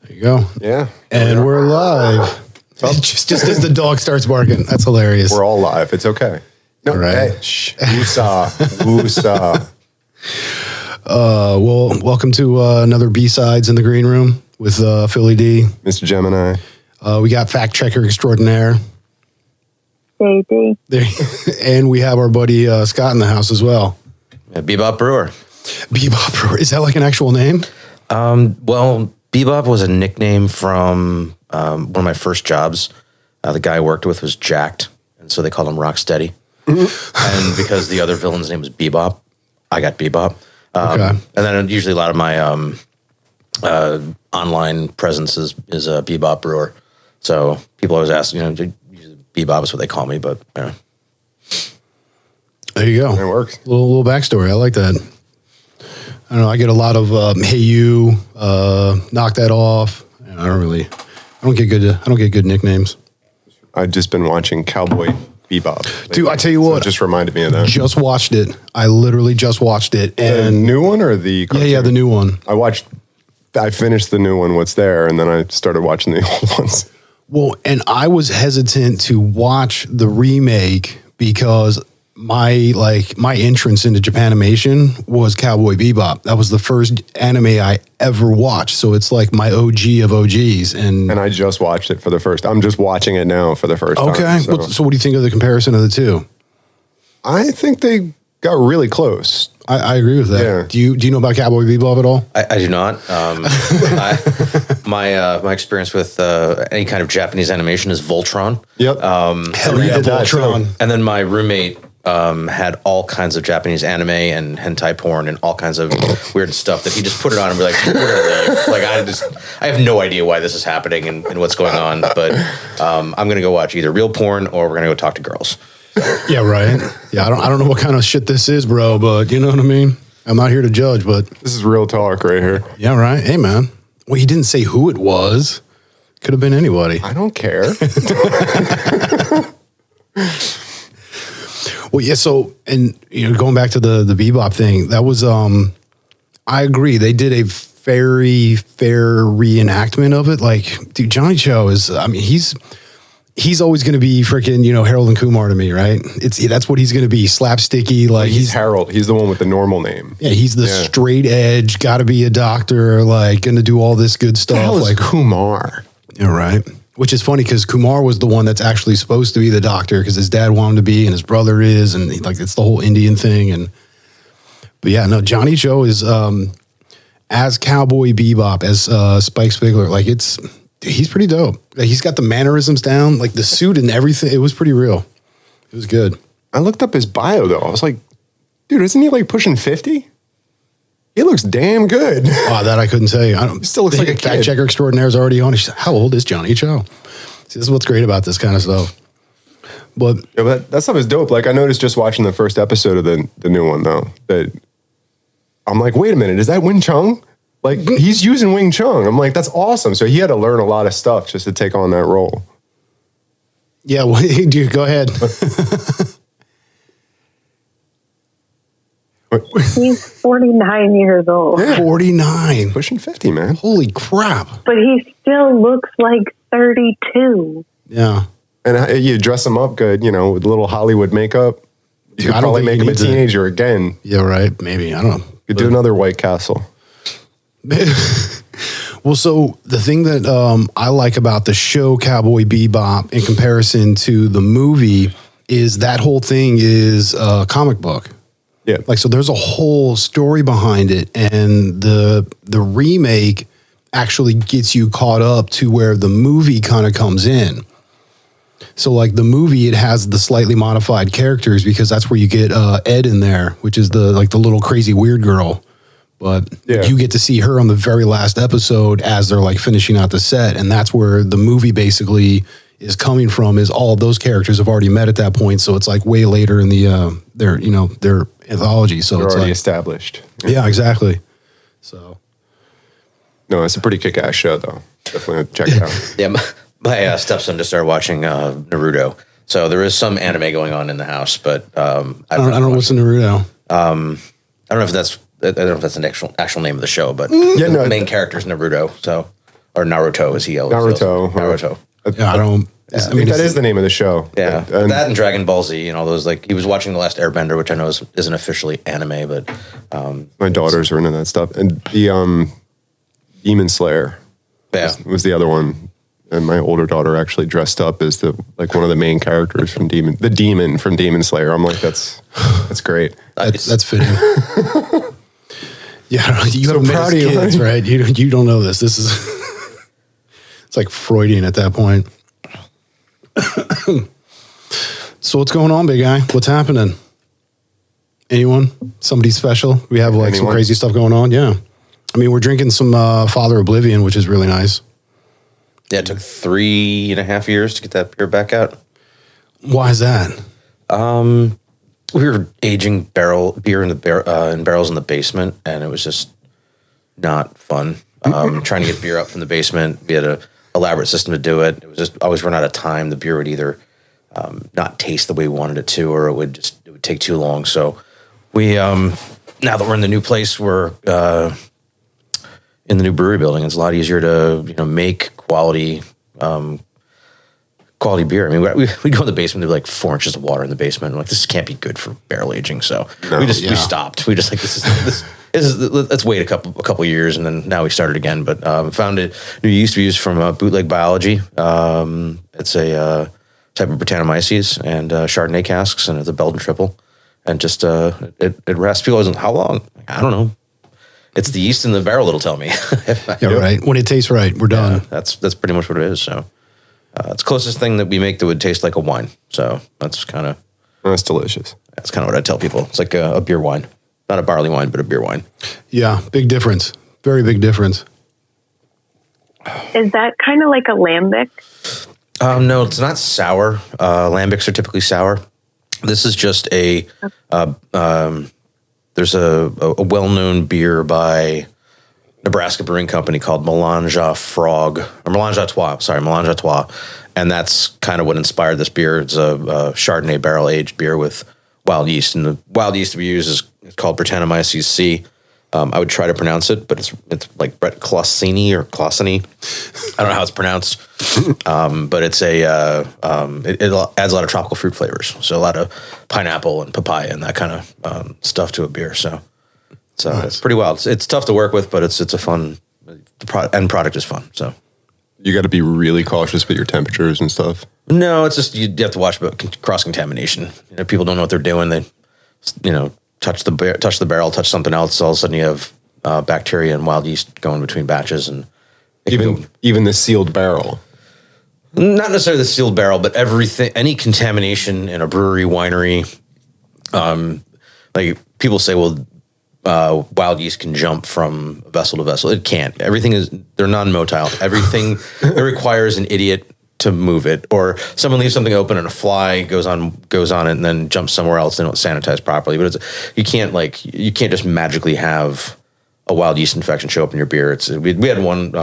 There you go. Yeah. And we're live. Just as the dog starts barking. That's hilarious. We're all live. It's okay. No, right. Hey, shh. Woosah. Well, welcome to another B-Sides in the green room with Philly D. Mr. Gemini. We got fact checker extraordinaire. Baby. And we have our buddy Scott in the house as well. Yeah, Beebop Brewer. Beebop Brewer. Is that like an actual name? Well, Beebop was a nickname from one of my first jobs. The guy I worked with was jacked, and so they called him Rocksteady. And because the other villain's name was Beebop, I got Beebop. Okay. And then usually a lot of my online presence is Beebop Brewer. So people always ask, usually Beebop is what they call me, but there you go. It works. Little backstory. I like that. I don't know. I get a lot of "Hey you," knock that off. I don't get good nicknames. I've just been watching Cowboy Beebop. Dude, I tell you what, it just reminded me of that. Just watched it. I literally just watched it. The And new one or the cartoon? yeah, the new one. I finished the new one, what's there, and then I started watching the old ones. Well, and I was hesitant to watch the remake because my entrance into Japanimation was Cowboy Bebop. That was the first anime I ever watched. So it's like my OG of OGs. And I just watched it for the first. I'm just watching it now for the first time. okay. So what do you think of the comparison of the two? I think they got really close. I agree with that. Yeah. Do you know about Cowboy Bebop at all? I do not. My experience with any kind of Japanese animation is Voltron. Yep. Hell yeah, Voltron. And then my roommate had all kinds of Japanese anime and hentai porn and all kinds of weird stuff that he just put it on and be like, we're gonna leave. Like I have no idea why this is happening and what's going on, but I'm gonna go watch either real porn or we're gonna go talk to girls. Yeah, right. Yeah, I don't know what kind of shit this is, bro, but you know what I mean? I'm not here to judge, but This is real talk right here. yeah, right. Hey, man. Well, he didn't say who it was. Could have been anybody. I don't care. Well, yeah. So, and going back to the Bebop thing, that was I agree. They did a very fair reenactment of it. Like, dude, Johnny Cho is. I mean, he's always going to be freaking Harold and Kumar to me, right? That's what he's going to be, slapsticky. Like He's Harold. He's the one with the normal name. Yeah, he's the straight edge. Got to be a doctor. Like, going to do all this good stuff. The hell is like Kumar. Yeah, right. Which is funny because Kumar was the one that's actually supposed to be the doctor because his dad wanted him to be and his brother is, and it's the whole Indian thing. But yeah, no, Johnny Cho is as Cowboy Bebop, as Spike Spiegler. Like he's pretty dope. Like, he's got the mannerisms down, like the suit and everything. It was pretty real. It was good. I looked up his bio though. I was like, dude, isn't he like pushing 50? He looks damn good. Oh, that I couldn't tell you. He still looks like a fact kid. checker extraordinaire is already on. How old is Johnny Cho? See, this is what's great about this kind of stuff. But Yeah, but that stuff is dope. Like I noticed just watching the first episode of the new one though, that I'm like, wait a minute, is that Wing Chun? Like he's using Wing Chun. I'm like, that's awesome. So he had to learn a lot of stuff just to take on that role. yeah, well, dude, go ahead. He's 49 years old. Yeah. 49. Pushing 50, man. Holy crap. But he still looks like 32. Yeah. And you dress him up good, with a little Hollywood makeup. You could I don't probably think make you him a need to- teenager again. Yeah, right. Maybe. I don't know. You could do another White Castle. Well, so the thing that I like about the show Cowboy Bebop in comparison to the movie is that whole thing is a comic book. Yeah. Like, so there's a whole story behind it, and the remake actually gets you caught up to where the movie kind of comes in. So like the movie, it has the slightly modified characters because that's where you get Ed in there, which is the little crazy weird girl. But Yeah. you get to see her on the very last episode as they're like finishing out the set. And that's where the movie basically is coming from, is all of those characters have already met at that point. So it's like way later in the their anthology. So They're it's already like, established. yeah, exactly. So No, it's a pretty kick-ass show, though. Definitely check it out. Yeah, my stepson just started watching Naruto. So there is some anime going on in the house, but I don't know what's in Naruto. I don't know if that's an actual name of the show, but Yeah, no, the main character is Naruto. So or Naruto, as he always Naruto. Naruto. Yeah, I don't. I mean, that is the name of the show. Yeah, And that and Dragon Ball Z, and all those. Like he was watching The Last Airbender, which I know isn't officially anime, but my daughters are into that stuff. And the Demon Slayer was the other one. And my older daughter actually dressed up as one of the main characters from the demon from Demon Slayer. I'm like, that's great. That's fitting. Yeah, you So haven't met proud his of you, kids, right? You don't know this. This is it's like Freudian at that point. So what's going on, big guy? What's happening? Anyone? Somebody special? We have some Anyone? crazy stuff going on. Yeah, I mean, we're drinking some Father Oblivion, which is really nice. yeah, it took 3.5 years to get that beer back out. Why is that? We were aging beer in barrels in the basement, and it was just not fun. Trying to get beer up from the basement, we had a elaborate system to do it. It was just always run out of time. The beer would either not taste the way we wanted it to, or it would take too long. So we now that we're in the new place, we're in the new brewery building. It's a lot easier to make quality beer. I mean, we go in the basement. There's like 4 inches of water in the basement. I'm like, this can't be good for barrel aging. So we stopped. We just like this is let's wait a couple years, and then now we started again. But found a new yeast we use from Bootleg Biology. It's a type of Brettanomyces and Chardonnay casks, and it's a Belgian triple. And just it rests. People always, how long? I don't know. It's the yeast in the barrel that'll tell me. Yeah, right. When it tastes right, we're done. Yeah, that's pretty much what it is. So it's the closest thing that we make that would taste like a wine. So that's delicious. That's kind of what I tell people. It's like a beer wine, not a barley wine, but a beer wine. Yeah, big difference. Very big difference. Is that kind of like a lambic? No, it's not sour. Lambics are typically sour. This is just there's a well-known beer by Nebraska Brewing Company called Melange à Trois. And that's kind of what inspired this beer. It's a Chardonnay barrel-aged beer with wild yeast. And the wild yeast we use is called Brettanomyces C. I would try to pronounce it, but it's like Brett Clausini or Clausini. I don't know how it's pronounced. But it's it adds a lot of tropical fruit flavors. So a lot of pineapple and papaya and that kind of stuff to a beer. So it's pretty wild. It's tough to work with, but it's a fun, the end product is fun. So You got to be really cautious with your temperatures and stuff. no, it's just, you have to watch about cross-contamination. People don't know what they're doing. They, touch the barrel, touch something else. All of a sudden you have bacteria and wild yeast going between batches, and Even the sealed barrel. not necessarily the sealed barrel, but any contamination in a brewery, winery. Like people say, well, wild yeast can jump from vessel to vessel. It can't. They're non-motile. Everything it requires an idiot to move it, or someone leaves something open and a fly goes on it and then jumps somewhere else. They don't sanitize properly. But you can't just magically have a wild yeast infection show up in your beer. We had one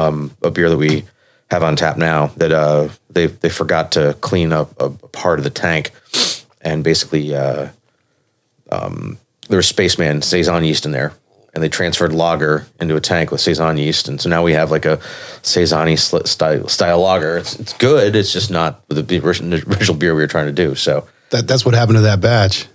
a beer that we have on tap now that they forgot to clean up a part of the tank, and basically there was Spaceman Saison yeast in there, and they transferred lager into a tank with Saison yeast, and so now we have like a Saison style lager. It's good. It's just not the original beer we were trying to do. So That's what happened to that batch.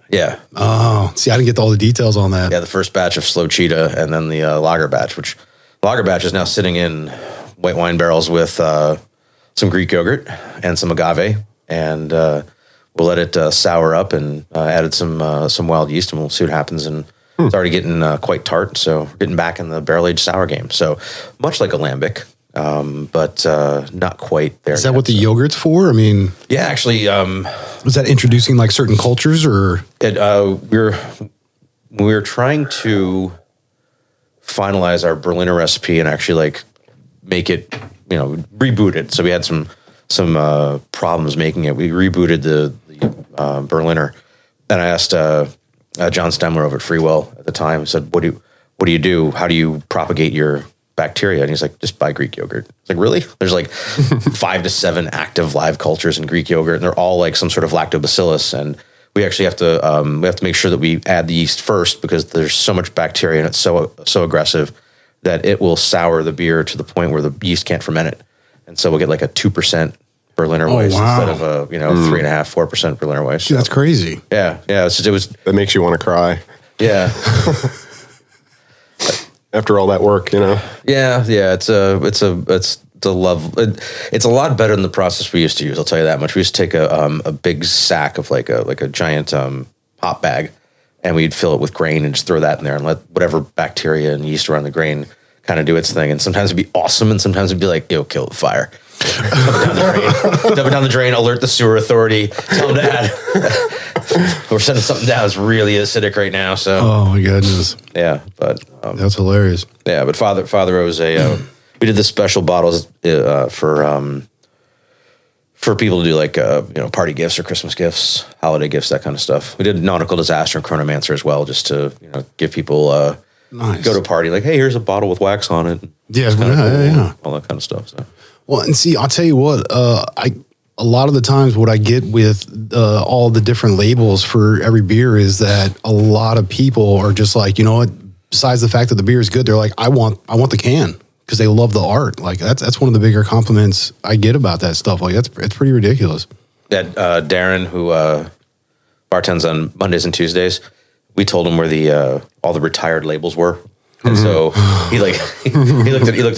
yeah. Oh, see, I didn't get all the details on that. Yeah, the first batch of Slow Cheetah, and then the lager batch, which lager batch is now sitting in white wine barrels with some Greek yogurt and some agave, and we'll let it sour up, and added some wild yeast, and we'll see what happens. And it's already getting quite tart, so we're getting back in the barrel-aged sour game. So much like a lambic, but not quite there. Is that what the yogurt's for? I mean, Yeah, actually, was that introducing like certain cultures, or? we're trying to finalize our Berliner recipe and actually like make it, reboot it. So we had some problems making it. We rebooted the Berliner, and I asked John Stemler over at Freewell at the time. I said, "What do you do? How do you propagate your bacteria?" And he's like, "Just buy Greek yogurt." It's like, really? There's like 5 to 7 active live cultures in Greek yogurt, and they're all like some sort of lactobacillus. And we actually have to make sure that we add the yeast first, because there's so much bacteria and it's so aggressive that it will sour the beer to the point where the yeast can't ferment it. And so we'll get like a 2% Berliner Weiss instead of a 3.5%, 4% Berliner Weiss. Dude, that's crazy. Yeah. It was. That makes you want to cry. Yeah. After all that work, Yeah. It's a love. It's a lot better than the process we used to use. I'll tell you that much. We used to take a big sack of like a giant hop bag, and we'd fill it with grain and just throw that in there and let whatever bacteria and yeast around the grain kind of do its thing. And sometimes it'd be awesome, and sometimes it'd be like, "Yo, kill the fire." Dump it down the drain, alert the sewer authority, tell them to add. We're sending something down that's really acidic right now. So, oh my goodness, yeah, but that's hilarious. Yeah, but Father was we did the special bottles for people to do like party gifts or Christmas gifts, holiday gifts, that kind of stuff. We did Nautical Disaster and Chronomancer as well, just to give people nice. Go to a party like, hey, here's a bottle with wax on it. Yeah, all that kind of stuff. So. Well, and see, I'll tell you what, a lot of the times what I get with all the different labels for every beer is that a lot of people are just like, you know what, besides the fact that the beer is good, they're like, I want the can, because they love the art. Like that's one of the bigger compliments I get about that stuff. Like it's pretty ridiculous. That Darren, who bartends on Mondays and Tuesdays, we told him where the all the retired labels were. And so he looked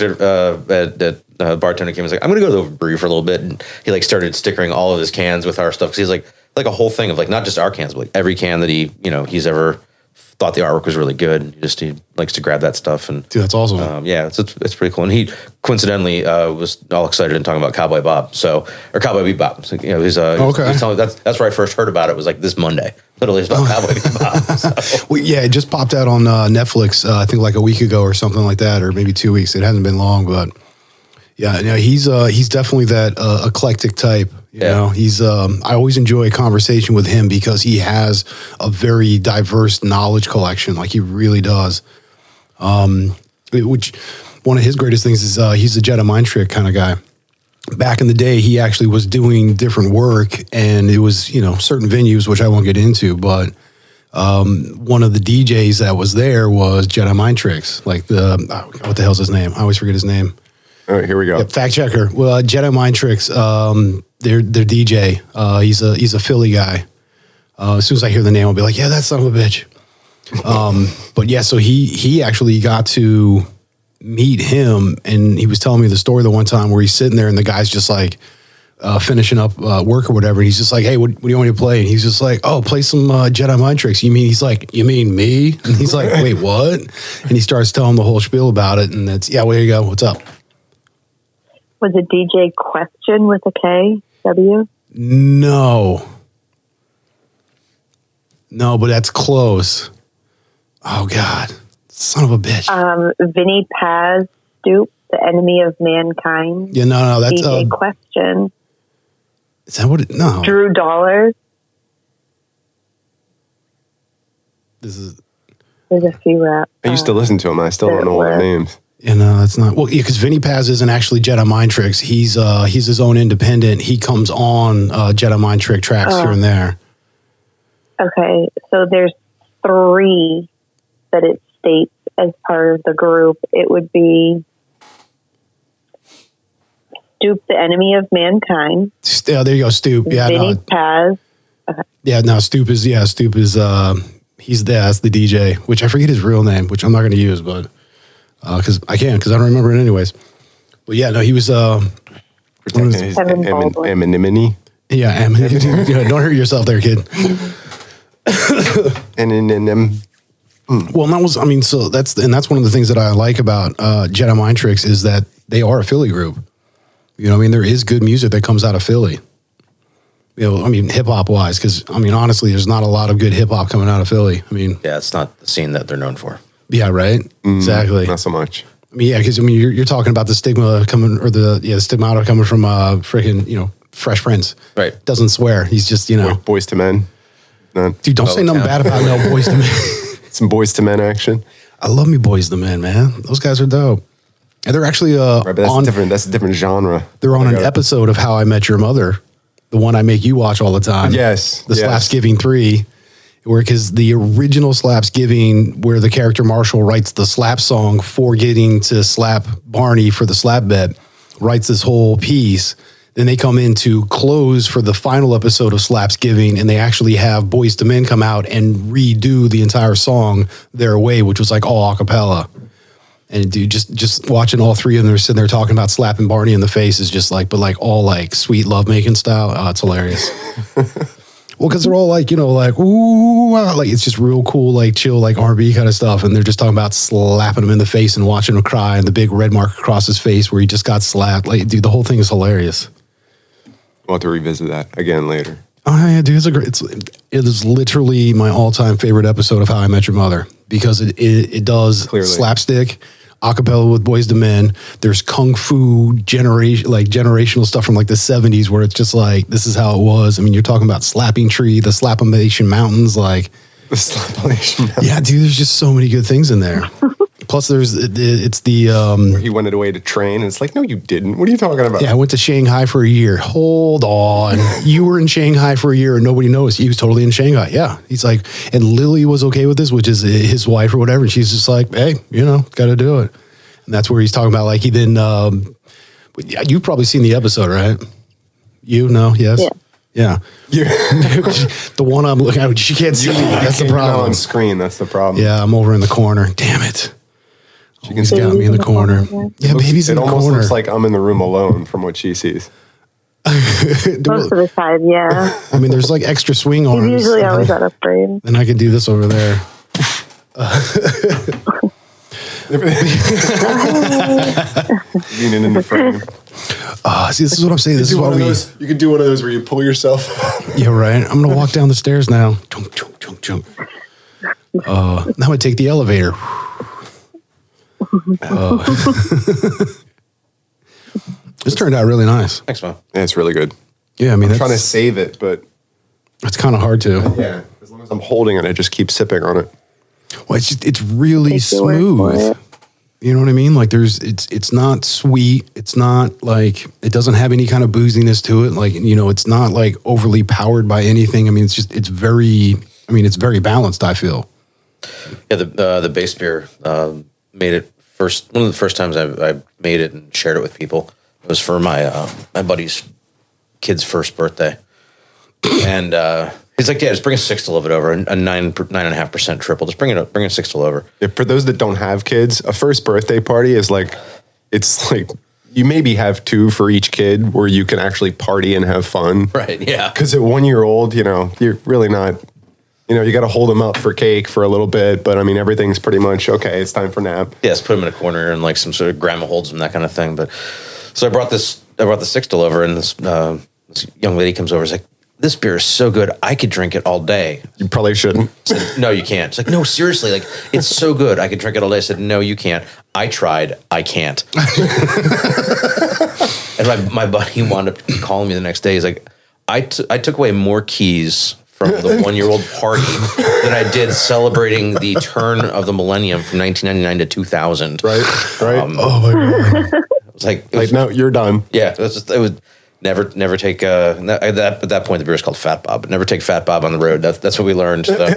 at bartender came and was like, I'm gonna go to the brewery for a little bit, and he started stickering all of his cans with our stuff, because he's like a whole thing of not just our cans, but like every can that he's ever thought the artwork was really good. He likes to grab that stuff, and dude, that's awesome. Yeah, it's pretty cool. And he coincidentally was all excited and talking about Cowboy Bob, or Cowboy Beebop. So, he's telling me that's where I first heard about it, was like this Monday. Literally, it's about Cowboy Beebop. So. Well, yeah, it just popped out on Netflix. I think like a week ago or something like that, or maybe 2 weeks. It hasn't been long, but yeah, he's definitely that eclectic type. You know, he's I always enjoy a conversation with him because he has a very diverse knowledge collection. Like he really does. Which one of his greatest things is he's a Jedi mind trick kind of guy. Back in the day, he actually was doing different work, and it was certain venues, which I won't get into, but one of the DJs that was there was Jedi mind tricks. Like what the hell's his name? I always forget his name. All right, here we go. Yep, fact checker. Well, Jedi mind tricks. Their DJ. He's a Philly guy. As soon as I hear the name, I'll be like, yeah, that son of a bitch. But yeah, so he actually got to meet him, and he was telling me the story the one time where he's sitting there and the guy's just like finishing up work or whatever. And he's just like, hey, what do you want me to play? And he's just like, oh, play some Jedi mind tricks. He's like, you mean me? And he's like, wait, what? And he starts telling the whole spiel about it. And that's, well, there you go. What's up? Was it DJ Question with a K? W? No, but that's close. Oh God, son of a bitch. Vinny Paz, Stoop, the enemy of mankind. Yeah, no, that's DJ Question. Is that what it? No, Drew Dollars. There's a few rap. I used to listen to him. I still don't know all their names. Yeah, no, that's not. Well, because Vinny Paz isn't actually Jedi mind tricks. He's his own independent. He comes on Jedi mind trick tracks here and there. Okay, so there's 3 that it states as part of the group. It would be Stoop, the enemy of mankind. Yeah, there you go, Stoop. Yeah, Vinny Paz. Okay. Yeah, no, Stoop is that's the DJ, which I forget his real name, which I'm not going to use, but because I don't remember it anyways. But yeah, no, he was anonymity. Yeah, don't hurt yourself there, kid. Well, that's one of the things that I like about Jedi mind tricks is that they are a Philly group. There is good music that comes out of Philly. Hip hop wise, because honestly, there's not a lot of good hip hop coming out of Philly. Yeah, it's not the scene that they're known for. Yeah, right. Exactly. Not so much. Because you're talking about the stigma coming, or the stigmata coming from freaking Fresh Prince. Right. Doesn't swear. He's just Boys to Men. None. Dude, don't say nothing bad about no Boys to Men. Some Boys to Men action. I love me Boys to Men, man. Those guys are dope. And they're actually right, but that's a different genre. They're on an episode of How I Met Your Mother, the one I make you watch all the time. Yes. The Slapsgiving 3. because the original Slaps Giving, where the character Marshall writes the slap song for getting to slap Barney for the slap bet, writes this whole piece. Then they come in to close for the final episode of Slaps Giving, and they actually have Boyz II Men come out and redo the entire song their way, which was like all a cappella. And dude, just watching all three of them sitting there talking about slapping Barney in the face is just like, but like all like sweet lovemaking style. Oh, it's hilarious. Well, because they're all like, you know, like, ooh, like it's just real cool, like chill, like R&B kind of stuff. And they're just talking about slapping him in the face and watching him cry and the big red mark across his face where he just got slapped. Like, dude, the whole thing is hilarious. We'll have to revisit that again later. Oh yeah, dude, it is literally my all-time favorite episode of How I Met Your Mother because it does Clearly. slapstick, acapella with Boyz II Men. There's kung fu generational stuff from like the 70s where it's just like this is how it was. I mean, you're talking about Slapping Tree, the Slapamation Mountains, like The Slapamation Mountains. yeah, dude. There's just so many good things in there. Plus, it's the He went away to train, and it's like, no, you didn't. What are you talking about? yeah. I went to Shanghai for a year. Hold on, you were in Shanghai for a year and nobody knows. He was totally in Shanghai. Yeah, he's like, and Lily was okay with this, which is his wife or whatever. And she's just like, hey, you know, got to do it. And that's where he's talking about like he then. Yeah, you've probably seen the episode, right? You know, yes. Yeah. Yeah. The one I'm looking at, she can't see me. That's the problem. On screen, that's the problem. Yeah, I'm over in the corner. Damn it. She can She's got me in the corner. Yeah, baby's in It the almost corner. looks like I'm in the room alone from what she sees. Most of the time, yeah. I mean, there's like extra swing He's arms. usually always out of frame. Then I can do this over there. Leaning in the frame. See, this is what I'm saying. This is why we. You could do one of those where you pull yourself. Yeah, right. I'm gonna walk down the stairs now. Chunk, chunk, chunk, chunk. Now I'm gonna take the elevator. This turned out really nice. Thanks, man. Yeah, it's really good. Yeah, I mean, I'm trying to save it, but it's kind of hard to. yeah, as long as I'm holding it, I just keep sipping on it. Well, it's really Take your word for smooth. it. You know what I mean? Like it's not sweet. It's not like, it doesn't have any kind of booziness to it. Like, you know, it's not like overly powered by anything. I mean, it's very balanced, I feel. Yeah, the base beer made it first. One of the first times I made it and shared it with people was for my my buddy's kid's first birthday, and he's like, "Yeah, just bring a 6-to-love it over, a 9.5% triple. Just bring a 6-to-love over." Yeah, for those that don't have kids, a first birthday party is like, it's like you maybe have 2 for each kid where you can actually party and have fun. Right? Yeah. Because at 1-year-old, you know, you're really not. You know, you got to hold them up for cake for a little bit, but I mean, everything's pretty much okay. It's time for nap. Yeah, just put him in a corner and like some sort of grandma holds him, that kind of thing. But so I brought the 6-to-love over, and this young lady comes over. Is like, "This beer is so good, I could drink it all day." You probably shouldn't. I said, "No, you can't." It's like, "No, seriously, like it's so good, I could drink it all day." I said, "No, you can't. I tried, I can't." And my buddy wound up calling me the next day. He's like, I took away more keys from the 1-year-old party than I did celebrating the turn of the millennium from 1999 to 2000. Right. Oh my God. It was like, No, you're done. yeah, it was never take at that point the beer is called Fat Bob, but never take Fat Bob on the road. That's what we learned. So.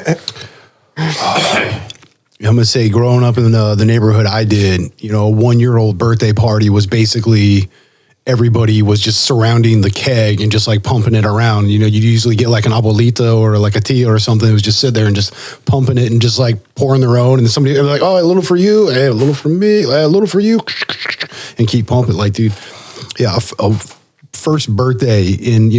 I'm gonna say, growing up in the neighborhood I did, you know, a 1-year-old birthday party was basically everybody was just surrounding the keg and just like pumping it around. You know, you usually get like an abuelita or like a tia or something who was just sit there and just pumping it and just like pouring their own. And somebody like, "Oh, a little for you, hey, a little for me, a little for you," and keep pumping. Like, dude, yeah, a first birthday in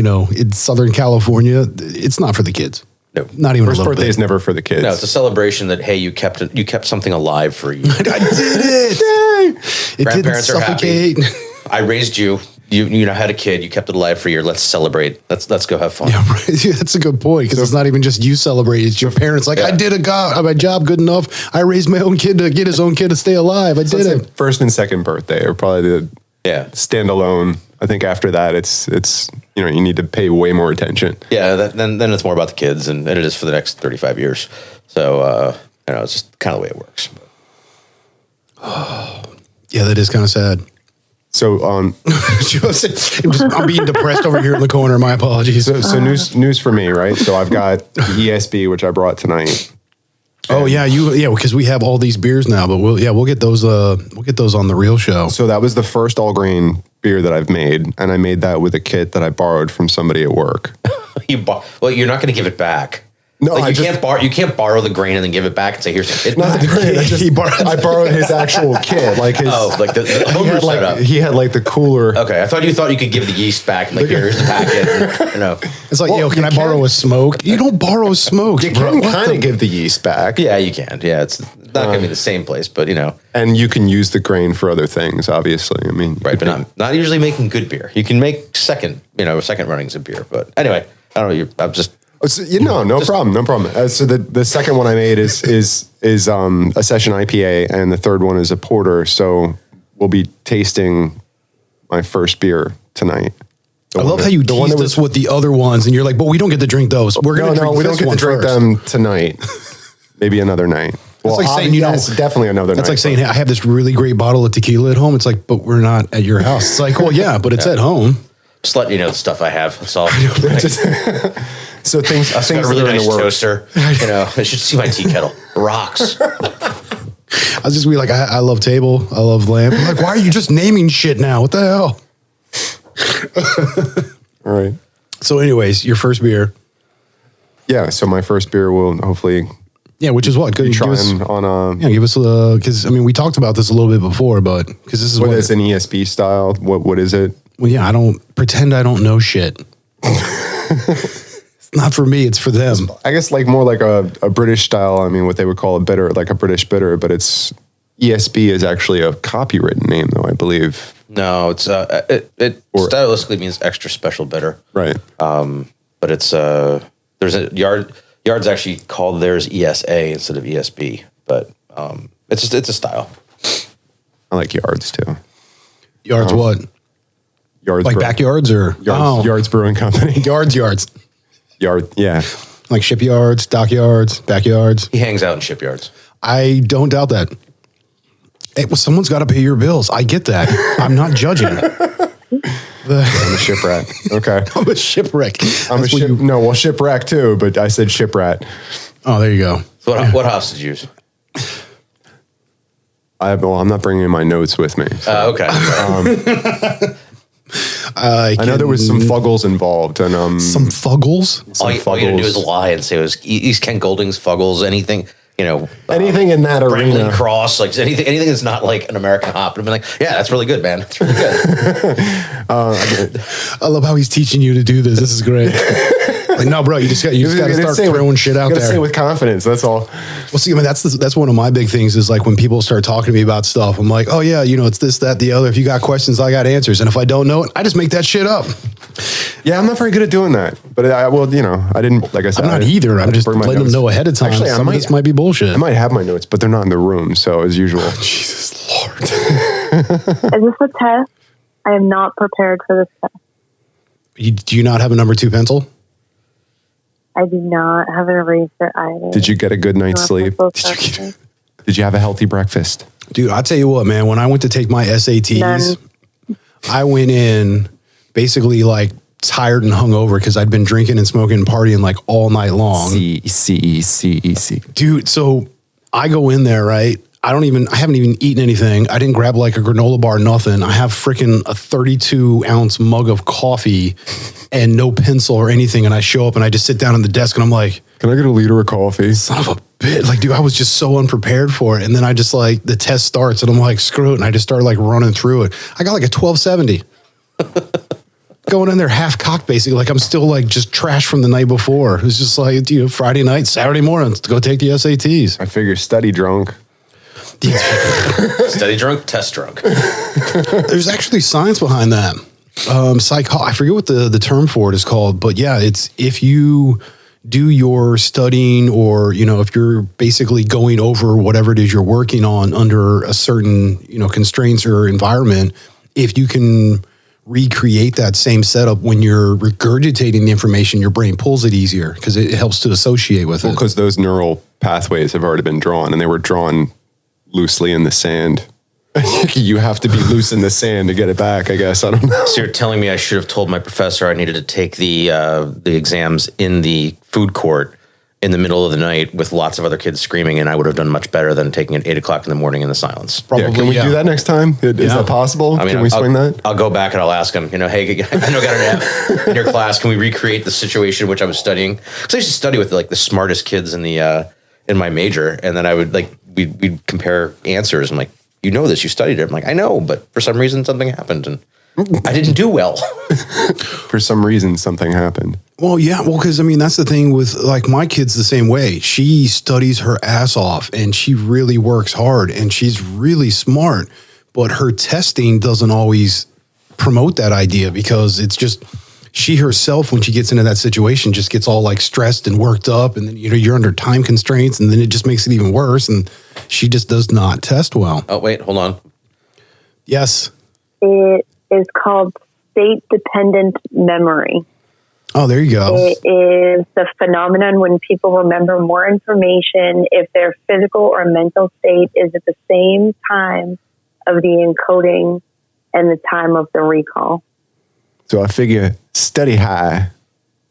Southern California, it's not for the kids. No. Not even First a little birthday bit. is never for the kids. No, it's a celebration that, hey, you kept something alive for you. I did it. Yay. It didn't Grandparents are happy. suffocate. I raised you. You had a kid. You kept it alive for a year. Let's celebrate. Let's go have fun. Yeah, right. Yeah, that's a good point, because it's not even just you celebrate. It's your parents. Like, Yeah. I did my job good enough. I raised my own kid to get his own kid to stay alive. I did Let's say it. first and second birthday are probably the standalone. I think after that, it's you need to pay way more attention. Yeah. Then it's more about the kids, and it is for the next 35 years. So it's just kind of the way it works. Yeah, that is kind of sad. So, I'm being depressed over here in the corner. My apologies. so news for me, right? So I've got the ESB, which I brought tonight. Oh yeah, because we have all these beers now, but we'll get those on the real show. So that was the first all grain beer that I've made, and I made that with a kit that I borrowed from somebody at work. Well, you're not going to give it back. No, like you can't borrow the grain and then give it back and say, "Here's the kit." Not the grain. I borrowed his actual kit, like his. Oh, like the homebrew setup. He had like the cooler. Okay, I thought you could give the yeast back and like here's the packet. It's like, can I borrow a smoke? You don't borrow smoke. You can kind of give the yeast back. Yeah, you can. Yeah, it's not going to be the same place, but And you can use the grain for other things, obviously. I mean, right, but not usually making good beer. You can make second runnings of beer, but anyway, I don't know. I'm just. So, no problem. So the second one I made is a session IPA, and the third one is a porter. So we'll be tasting my first beer tonight. I love how you teased us with the other ones, and you're like, but we don't get to drink those. We're going to drink we don't get to drink first. them tonight. Maybe another night. Well, it's like saying, definitely another night. It's like saying, hey, I have this really great bottle of tequila at home. It's like, but we're not at your house. It's like, well, yeah, but it's at home. Just letting you know the stuff I have. That's all. So things got a really nice toaster. I should see my tea kettle. Rocks. I'll just be like, I love table. I love lamp. I'm like, why are you just naming shit now? What the hell? All right. So anyways, your first beer. Yeah. So my first beer will hopefully. Yeah, which is what? Good. Give us because we talked about this a little bit before, but because this is what is an ESB style. What is it? Well, yeah, I don't pretend I don't know shit. It's not for me, it's for them. I guess more like a British style. I mean, what they would call a bitter, like a British bitter, but it's ESB is actually a copywritten name, though, I believe. No, it's it stylistically means extra special bitter. Right. But it's there's a Yard's actually called theirs ESA instead of ESB, but it's a style. I like Yards too. Yards what? Yards like backyards or Yards Brewing Company. Yards. Yard, yeah. Like shipyards, dockyards, backyards. He hangs out in shipyards. I don't doubt that. Hey, well, someone's got to pay your bills. I get that. I'm not judging. I'm a shipwreck. Okay. I'm a shipwreck. Shipwreck too, but I said shiprat. Oh, there you go. So what hops did you use? I'm not bringing my notes with me. So, okay. I know there was some fuggles involved, and some fuggles. All you gotta do is lie and say it was East Kent Golding's fuggles. Anything, anything in that Bramley arena. Cross, like anything that's not like an American hop. And I'm like, yeah, that's really good, man. It's really good. I love how he's teaching you to do this. This is great. Like, no, bro, you just got to start throwing shit out there. Say with confidence. That's all. Well, see, I mean, that's one of my big things is like when people start talking to me about stuff, I'm like, oh yeah, it's this, that, the other. If you got questions, I got answers. And if I don't know it, I just make that shit up. Yeah, I'm not very good at doing that. But I didn't, like I said. I'm not either. I'm just letting them know ahead of time. Actually, some of this might be bullshit. I might have my notes, but they're not in the room. So as usual. Jesus Lord. Is this a test? I am not prepared for this test. Do you not have a number 2 pencil? I do not have an eraser either. Did you get a good night's sleep? Did you have a healthy breakfast? Dude, I'll tell you what, man. When I went to take my SATs, I went in basically like tired and hungover because I'd been drinking and smoking and partying like all night long. C. Dude, so I go in there, right? I haven't even eaten anything. I didn't grab like a granola bar, nothing. I have freaking a 32-ounce mug of coffee and no pencil or anything. And I show up and I just sit down on the desk and I'm like, can I get a liter of coffee? Son of a bitch. Like, dude, I was just so unprepared for it. And then I just like, the test starts and I'm like, screw it. And I just started like running through it. I got like a 1270. Going in there half cocked, basically. Like I'm still like just trash from the night before. It was just like, Friday night, Saturday morning, let's go take the SATs. I figure study drunk. Study drunk, test drunk. There's actually science behind that. I forget what the term for it is called, but yeah, it's if you do your studying or, if you're basically going over whatever it is you're working on under a certain, constraints or environment, if you can recreate that same setup when you're regurgitating the information, your brain pulls it easier because it helps to associate with it. Because those neural pathways have already been drawn and they were drawn loosely in the sand You have to be loose in the sand to get it back, I guess. I don't know. So you're telling me I should have told my professor I needed to take the exams in the food court in the middle of the night with lots of other kids screaming, and I would have done much better than taking it 8 o'clock in the morning in the silence. Yeah, can we do that next time? Is that possible? I mean, can we swing that? I'll go back and I'll ask him, hey, I know I got an F in your class. Can we recreate the situation in which I was studying? Because I used to study with like the smartest kids in the in my major, and then I would we'd compare answers. I'm like, you know this, you studied it. I'm like, I know, but for some reason something happened and I didn't do well. For some reason something happened. Well, yeah. Well, because I mean, that's the thing with like my kid's the same way. She studies her ass off and she really works hard and she's really smart, but her testing doesn't always promote that idea because it's just she herself, when she gets into that situation, just gets all like stressed and worked up. And then, you're under time constraints and then it just makes it even worse. And she just does not test well. Oh, wait, hold on. Yes. It is called state-dependent memory. Oh, there you go. It is the phenomenon when people remember more information if their physical or mental state is at the same time of the encoding and the time of the recall. So I figure study high,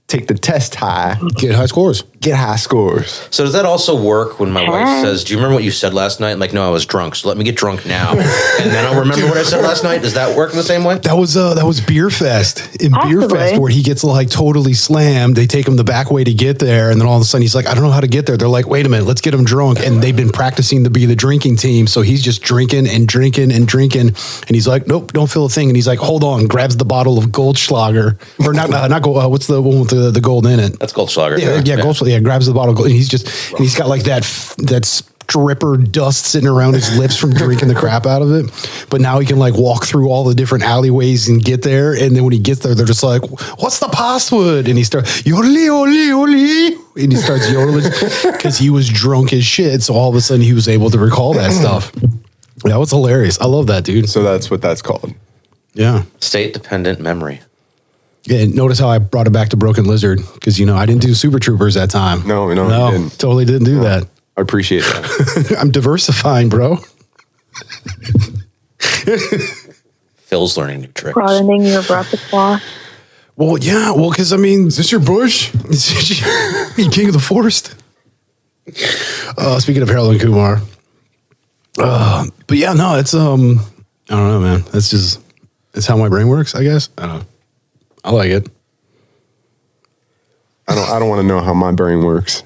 take the test high, Get high scores. get high scores. So does that also work when my wife says, do you remember what you said last night? I'm like, no, I was drunk. So let me get drunk now. And then I'll remember what I said last night. Does that work in the same way? That was Beer Fest. In Beer Possibly. Fest, where he gets like totally slammed. They take him the back way to get there. And then all of a sudden he's like, I don't know how to get there. They're like, wait a minute, let's get him drunk. And they've been practicing to be the drinking team. So he's just drinking and drinking and drinking. And he's like, nope, don't feel a thing. And he's like, hold on, grabs the bottle of Goldschlager. Or not gold. What's the one with the gold in it? That's Goldschlager. Yeah, Goldschlager. Yeah, grabs the bottle of gold. And he's got like that stripper dust sitting around his lips from drinking the crap out of it. But now he can like walk through all the different alleyways and get there. And then when he gets there, they're just like, what's the password? And he starts yodely, oli, oli. And he starts yodeling because he was drunk as shit. So all of a sudden he was able to recall that stuff. That was hilarious. I love that, dude. So that's what that's called. Yeah. State-dependent memory. Yeah, and notice how I brought it back to Broken Lizard because, I didn't do Super Troopers that time. No, you didn't. Totally didn't do that. I appreciate that. I'm diversifying, bro. Phil's learning new tricks. Broadening your repertoire. Well, yeah. Well, because, is this your bush? You king of the forest? Speaking of Harold and Kumar. But yeah, no, it's, I don't know, man. It's how my brain works, I guess. I don't know. I like it. I don't want to know how my brain works.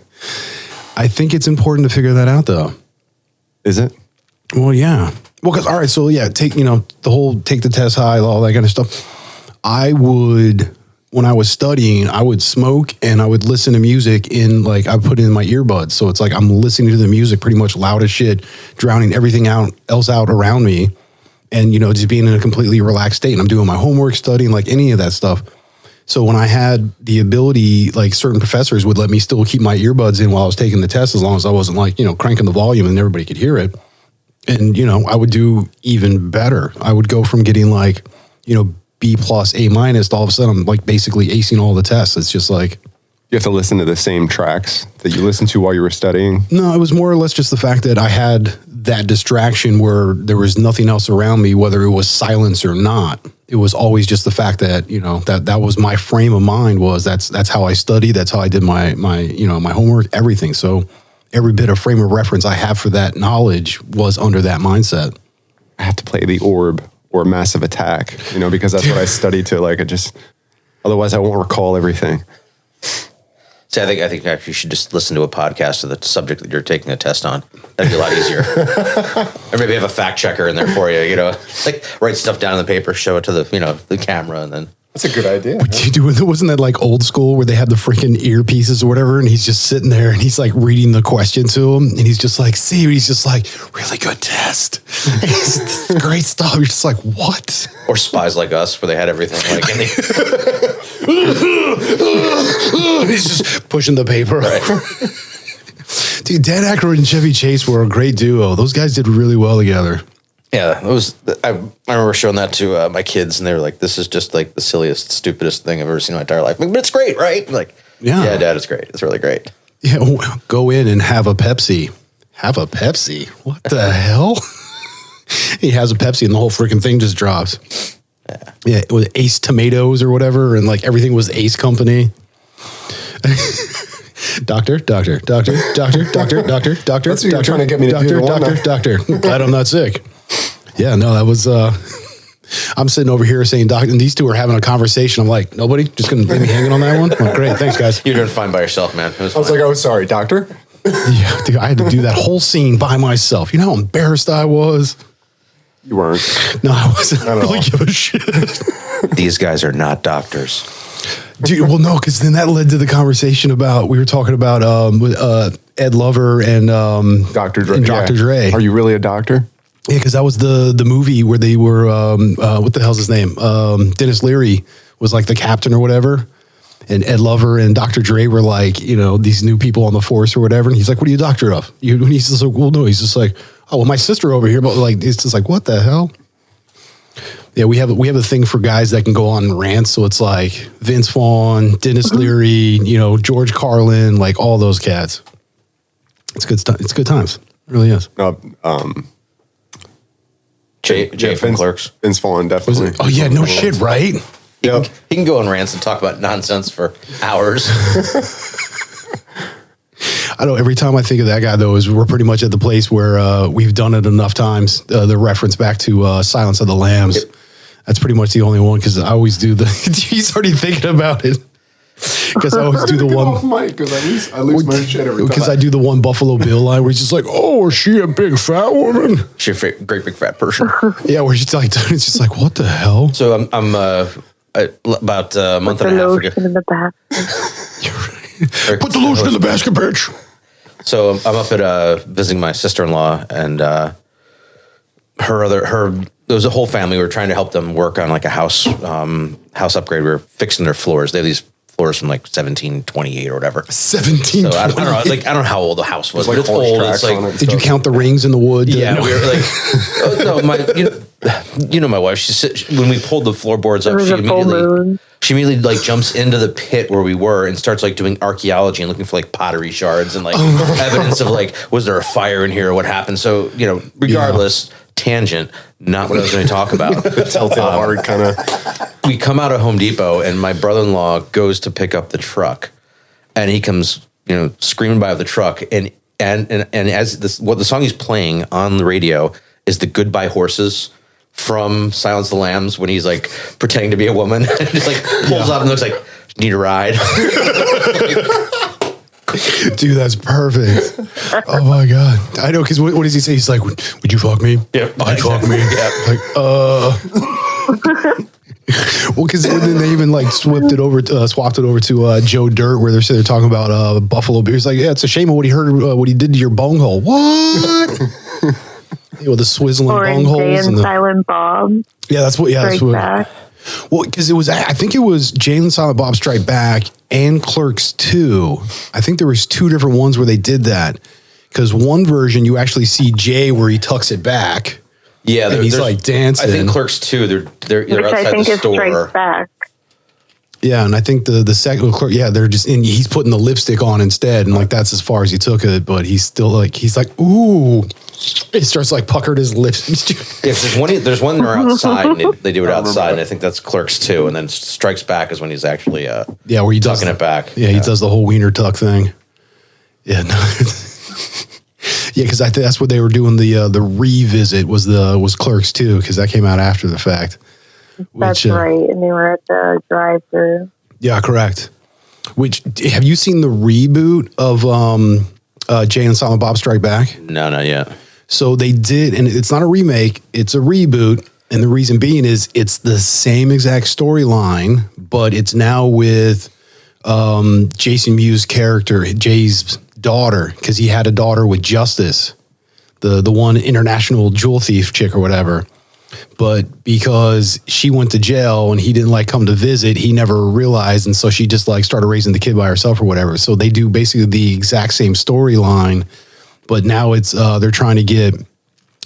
I think it's important to figure that out, though. Is it? Well, yeah. Well, because, all right, so yeah, take the test high, all that kind of stuff. When I was studying, I would smoke and I would listen to music I put in my earbuds. So it's like I'm listening to the music pretty much loud as shit, drowning everything else out around me. And, just being in a completely relaxed state. And I'm doing my homework, studying, like any of that stuff. So when I had the ability, like certain professors would let me still keep my earbuds in while I was taking the test, as long as I wasn't like, cranking the volume and everybody could hear it. And, I would do even better. I would go from getting like, B plus, A minus, to all of a sudden I'm like basically acing all the tests. It's just like. You have to listen to the same tracks that you listened to while you were studying? No, it was more or less just the fact that I had that distraction where there was nothing else around me, whether it was silence or not. It was always just the fact that, that was my frame of mind was that's how I studied. That's how I did my homework, everything. So every bit of frame of reference I have for that knowledge was under that mindset. I have to play the orb or massive attack, because that's what I studied to otherwise I won't recall everything. See, I think actually you should just listen to a podcast of the subject that you're taking a test on. That'd be a lot easier. Or maybe have a fact checker in there for you, like write stuff down on the paper, show it to the camera, and then. That's a good idea. Wasn't that like old school where they had the freaking earpieces or whatever, and he's just sitting there and he's like reading the question to him, and he's just like, he's just like, really good test. It's great stuff. You're just like, what? Or Spies Like Us, where they had everything like. He's just pushing the paper. Right. Dude, Dan Aykroyd and Chevy Chase were a great duo. Those guys did really well together. Yeah, it was. I remember showing that to my kids, and they were like, "This is just like the silliest, stupidest thing I've ever seen in my entire life." But it's great, right? I'm like, yeah, Dad, it's great. It's really great. Yeah, go in and have a Pepsi. Have a Pepsi? What the hell? He has a Pepsi and the whole freaking thing just drops. Yeah, it was Ace Tomatoes or whatever, and like everything was Ace Company. Doctor. That's what you're trying to get me to do. Doctor. Glad I'm not sick. Yeah, no, that was. I'm sitting over here saying, Doc, and these two are having a conversation. I'm like, nobody, just gonna leave me hanging on that one. I'm like, great, thanks, guys. You're doing fine by yourself, man. I was like, oh, sorry, doctor. Yeah, dude, I had to do that whole scene by myself. You know how embarrassed I was. You weren't. No, I wasn't. I don't really give a shit. These guys are not doctors. Dude, well, no, because then that led to the conversation about we were talking about Ed Lover and Dr. Dre. And Dr. Dre. Are you really a doctor? Yeah, because that was the movie where they were what the hell's his name? Dennis Leary was like the captain or whatever, and Ed Lover and Dr. Dre were like, you know, these new people on the force or whatever. And he's like, "What are you a doctor of?" And he's just like, "Well, no." He's just like, "Oh, well, my sister over here," but like it's just like, what the hell? Yeah, we have a thing for guys that can go on rants. So it's like Vince Vaughn, Dennis Leary, you know, George Carlin, like all those cats. It's good stuff. It's good times. It really is. Jay from Clerks. Vince Vaughn, definitely. Oh yeah, no shit, right? Yep. He can go on rants and talk about nonsense for hours. I know every time I think of that guy, though, is we're pretty much at the place where we've done it enough times. The reference back to Silence of the Lambs. Yep. That's pretty much the only one because I always do the. He's already thinking about it. Because I always do the one. Because I lose my shit every time. Because I do the one Buffalo Bill line where he's just like, "Oh, is she a big fat woman? She's a great big fat person." Yeah, where she's like, it's just like, what the hell? So I'm about a month and a half ago. In the back. Put the lotion in the basket, bitch. So I'm up at visiting my sister-in-law and there was a whole family. We were trying to help them work on like a house upgrade. We were fixing their floors. They have these floors from like 1728 or whatever. 1728. So I don't know. Like I don't know how old the house was, Like but it's old. It's like, did you count the rings in the wood? yeah, we were like, oh, no, you know my wife. When we pulled the floorboards up, she immediately like jumps into the pit where we were and starts like doing archaeology and looking for like pottery shards and like evidence of like, was there a fire in here or what happened? So, you know, regardless, tangent, not what I was going to talk about. Telltale hard kind of. We come out of Home Depot and my brother-in-law goes to pick up the truck and he comes, you know, screaming by the truck and as what the song he's playing on the radio is the Goodbye Horses from Silence of the Lambs when he's like pretending to be a woman and just like pulls up and looks like, "Need a ride?" Dude, that's perfect. Oh my god, I know because what does he say? He's like, "Would you fuck me?" Yeah, I'd fuck me. Yeah, like Well, because then they even like swapped it over to Joe Dirt, where they're talking about Buffalo Beer. He's like, "Yeah, it's a shame of what he heard, what he did to your bunghole." What? With the swizzling bungholes and the Silent Bob. Yeah, that's what. Yeah, that's what. Back. Well, because it was, I think it was Jay and Silent Bob Strike Back and Clerks 2. I think there was two different ones where they did that. Because one version you actually see Jay where he tucks it back. Yeah, and he's like dancing. I think Clerks 2, they're Which outside I think the is store. Strike Back. Yeah, and I think the second Clerk, yeah, they're just in. He's putting the lipstick on instead, and like that's as far as he took it. But he's still like ooh. He starts like puckered his lips. Yeah, there's one they're outside, and they do it outside, and I think that's Clerks 2, and then Strikes Back is when he's actually where he tucking it back. Yeah, he does the whole wiener tuck thing. Yeah, no. Yeah, because I think that's what they were doing. The revisit was Clerks 2 because that came out after the fact. That's right, and they were at the drive-thru. Yeah, correct. Which have you seen the reboot of Jay and Silent Bob Strike Back? No, not yet. So they did, and it's not a remake; it's a reboot. And the reason being is it's the same exact storyline, but it's now with Jason Mewes' character, Jay's daughter, because he had a daughter with Justice, the one international jewel thief chick or whatever. But because she went to jail and he didn't like come to visit, he never realized, and so she just like started raising the kid by herself or whatever. So they do basically the exact same storyline, but now it's they're trying to get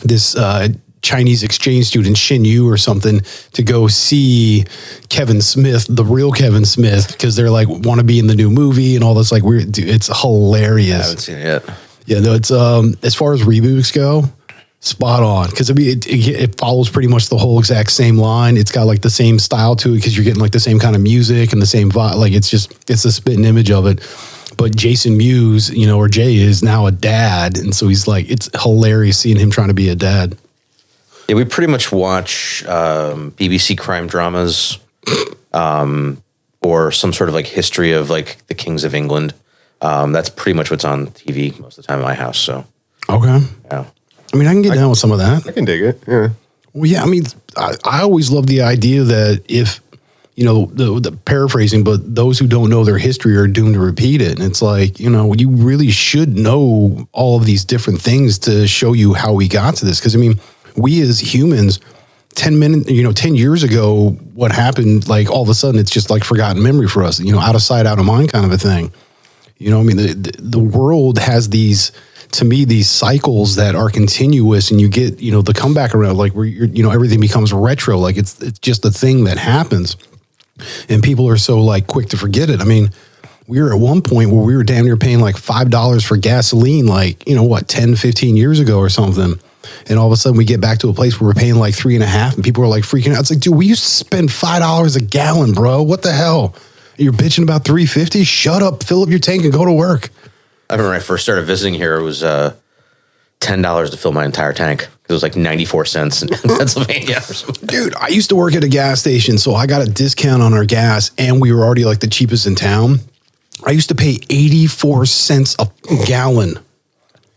this Chinese exchange student, Xin Yu or something, to go see Kevin Smith, the real Kevin Smith, because they're like want to be in the new movie and all this like weird. Dude, it's hilarious. I haven't seen it yet. Yeah, no, it's as far as reboots go, Spot on. Because I mean, it follows pretty much the whole exact same line. It's got like the same style to it because you're getting like the same kind of music and the same vibe. Like it's a spitting image of it. But Jason Mewes, or Jay is now a dad. And so he's like, it's hilarious seeing him trying to be a dad. Yeah, we pretty much watch BBC crime dramas or some sort of like history of like the kings of England. That's pretty much what's on TV most of the time in my house. So, okay. Yeah. I mean, I can get down with some of that. I can dig it. Yeah. Well, yeah. I mean, I always love the idea that if, the paraphrasing, but those who don't know their history are doomed to repeat it. And it's like, you really should know all of these different things to show you how we got to this. Because, I mean, we as humans, 10 years ago, what happened, like all of a sudden, it's just like forgotten memory for us, out of sight, out of mind kind of a thing. I mean, the world has these cycles that are continuous, and you get, the comeback around, like where everything becomes retro. Like it's just a thing that happens, and people are so like quick to forget it. I mean, we were at one point where we were damn near paying like $5 for gasoline, like, 10, 15 years ago or something. And all of a sudden we get back to a place where we're paying like $3.50 and people are like freaking out. It's like, dude, we used to spend $5 a gallon, bro. What the hell? You're bitching about $3.50? Shut up, fill up your tank and go to work. I remember when I first started visiting here, it was $10 to fill my entire tank. It was like 94 cents in Pennsylvania or something. Dude, I used to work at a gas station, so I got a discount on our gas, and we were already like the cheapest in town. I used to pay 84 cents a gallon.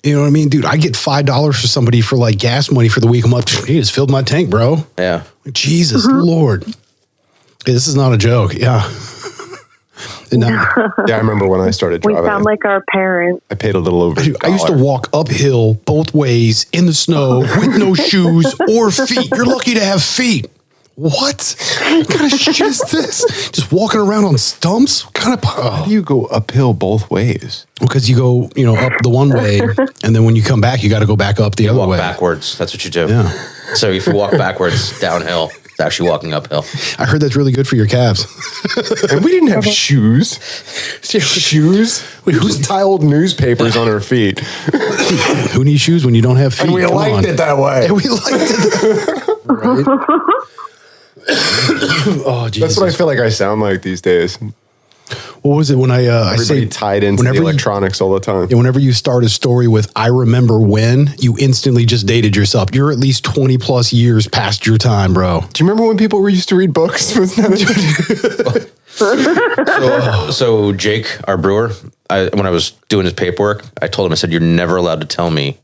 You know what I mean? Dude, I get $5 for somebody for like gas money for the week. I'm like, he just filled my tank, bro. Yeah. Jesus Lord. Hey, this is not a joke. Yeah. Yeah, I remember when I started We driving. sound like our parents. I paid a little over. Dude, I used to walk uphill both ways in the snow with no shoes or feet. You're lucky to have feet. What? What kind of shit is this? Just walking around on stumps? What kind of? How do you go uphill both ways? Because you go, up the one way, and then when you come back, you got to go back up the other Walk way. backwards. That's what you do. Yeah. So if you walk backwards downhill, it's actually walking uphill. I heard that's really good for your calves. And we didn't have shoes. Shoes? We just tie old newspapers on our feet. Who needs shoes when you don't have feet? And we Come liked on. it that way. And we liked it. Right? Oh, Jesus. That's what I feel like I sound like these days. What was it when I Everybody say tied into the electronics all the time. Whenever you start a story with "I remember when," you instantly just dated yourself. You're at least 20 plus years past your time, bro. Do you remember when people were used to read books? So Jake, our brewer, when I was doing his paperwork, I told him, I said, "You're never allowed to tell me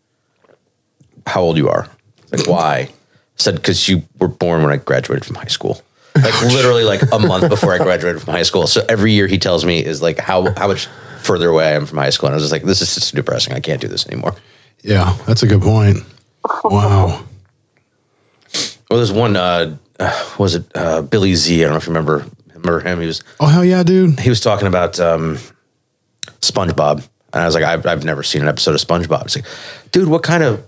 how old you are." Like, why? I said, "Because you were born when I graduated from high school." Like literally like a month before I graduated from high school. So every year he tells me is like how much further away I am from high school. And I was just like, this is just depressing. I can't do this anymore. Yeah, that's a good point. Wow. Well, there's one, was it Billy Z? I don't know if you remember him. Oh, hell yeah, dude. He was talking about SpongeBob. And I was like, I've never seen an episode of SpongeBob. It's like, dude, what kind of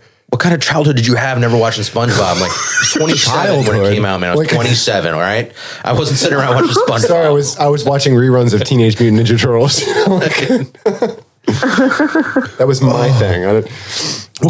childhood did you have never watching SpongeBob? I'm like, 27 when it came out, man. I was 27, all right? I wasn't sitting around watching SpongeBob. Sorry, I was watching reruns of Teenage Mutant Ninja Turtles. That was my thing. Well,